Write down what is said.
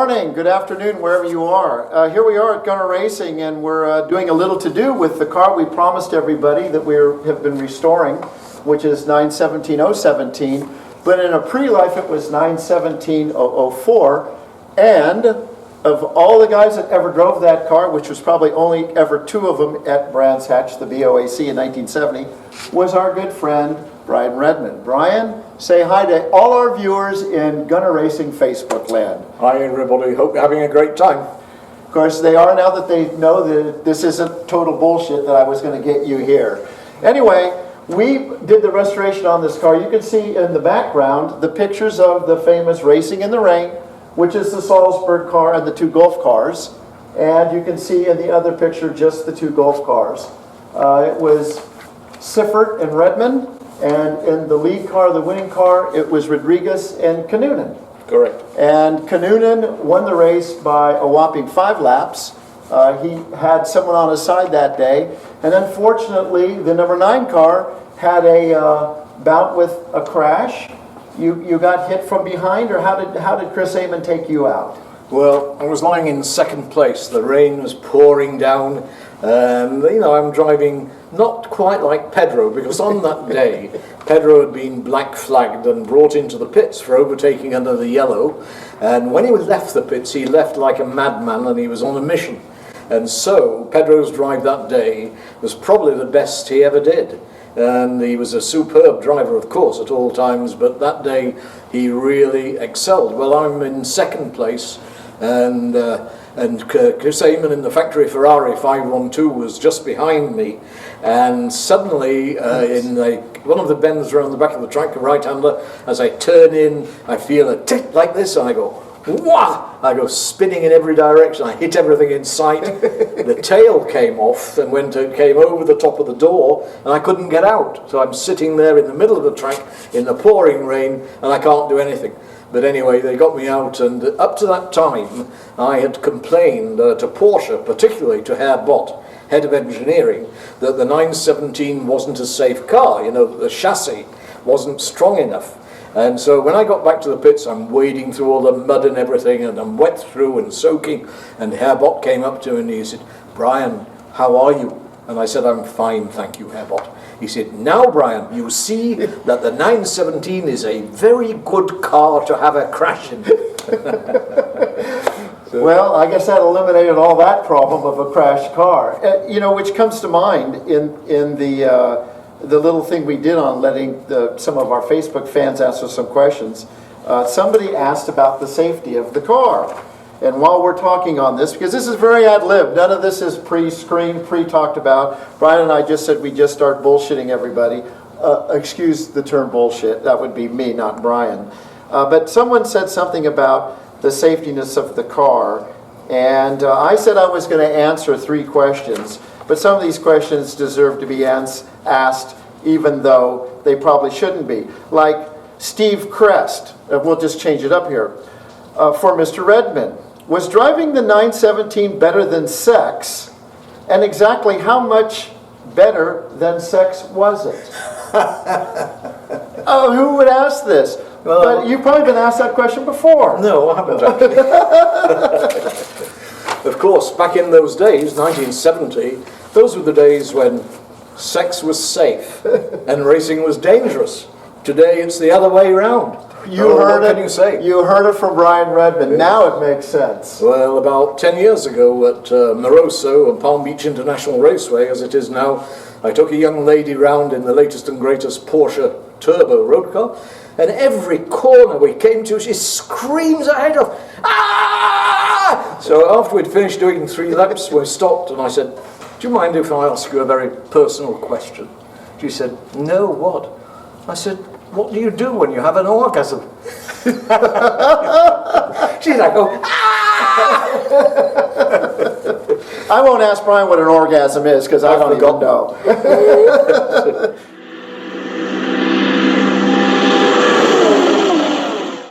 morning, good afternoon, wherever you are. Here we are at Gunner Racing, and we're doing a little to-do with the car we promised everybody that we have been restoring, which is 917017. But in a pre-life, it was 917004. And of all the guys that ever drove that car, which was probably only ever two of them at Brands Hatch, the B.O.A.C. in 1970, was our good friend, Brian Redman. Brian, say hi to all our viewers in Gunner Racing Facebook land. Hi everybody, hope you're having a great time. Of course they are, now that they know that this isn't total bullshit that I was going to get you here. Anyway, we did the restoration on this car. You can see in the background the pictures of the famous Racing in the Rain, which is the Salzburg car and the two Golf cars. And you can see in the other picture just the two Golf cars. It was Siffert and Redman. And in the lead car, the winning car, it was Rodriguez and Kanunen. Correct. And Kanunen won the race by a whopping 5 laps. He had someone on his side that day. And unfortunately, the number 9 car had a bout with a crash. You got hit from behind, or how did Chris Amon take you out? Well, I was lying in second place. The rain was pouring down. I'm driving not quite like Pedro, because on that day, Pedro had been black flagged and brought into the pits for overtaking under the yellow. And when he left the pits, he left like a madman, and he was on a mission. And so, Pedro's drive that day was probably the best he ever did. And he was a superb driver, of course, at all times, but that day he really excelled. Well, I'm in second place, and Chris Amon in the factory Ferrari 512 was just behind me, and suddenly in one of the bends around the back of the track, a right-hander, as I turn in, I feel a tick like this, and I go, wah! I go spinning in every direction. I hit everything in sight. The tail came off and came over the top of the door, and I couldn't get out. So I'm sitting there in the middle of the track in the pouring rain, and I can't do anything. But anyway, they got me out, and up to that time, I had complained to Porsche, particularly to Herr Bott, head of engineering, that the 917 wasn't a safe car. You know, the chassis wasn't strong enough. And so when I got back to the pits, I'm wading through all the mud and everything, and I'm wet through and soaking. And Herr Bott came up to me and he said, "Brian, how are you?" And I said, "I'm fine, thank you, Herr Bott." He said, "Now, Brian, you see that the 917 is a very good car to have a crash in." Well, I guess that eliminated all that problem of a crashed car. Which comes to mind in the little thing we did on letting some of our Facebook fans answer some questions. Somebody asked about the safety of the car. And while we're talking on this, because this is very ad-lib, none of this is pre-screened, pre-talked about. Brian and I just said we just start bullshitting everybody. Excuse the term bullshit. That would be me, not Brian. But someone said something about the safetiness of the car. And I said I was going to answer 3 questions. But some of these questions deserve to be asked, even though they probably shouldn't be. Like Steve Crest, we'll just change it up here. For Mr. Redman, was driving the 917 better than sex? And exactly how much better than sex was it? Oh, who would ask this? Well, but you've probably been asked that question before. No, I haven't actually. Of course, back in those days, 1970, those were the days when sex was safe and racing was dangerous. Today, it's the other way around. What can you say? You heard it from Brian Redman. Yeah. Now it makes sense. Well, about 10 years ago at Moroso and Palm Beach International Raceway, as it is now, I took a young lady round in the latest and greatest Porsche Turbo road car, and every corner we came to, she screams her head off, "Ah!" So after we'd finished doing 3 laps, we stopped, and I said, "Do you mind if I ask you a very personal question?" She said, "No, what?" I said, "What do you do when you have an orgasm?" She's like, "Oh, ah!" I won't ask Brian what an orgasm is, because I don't even know.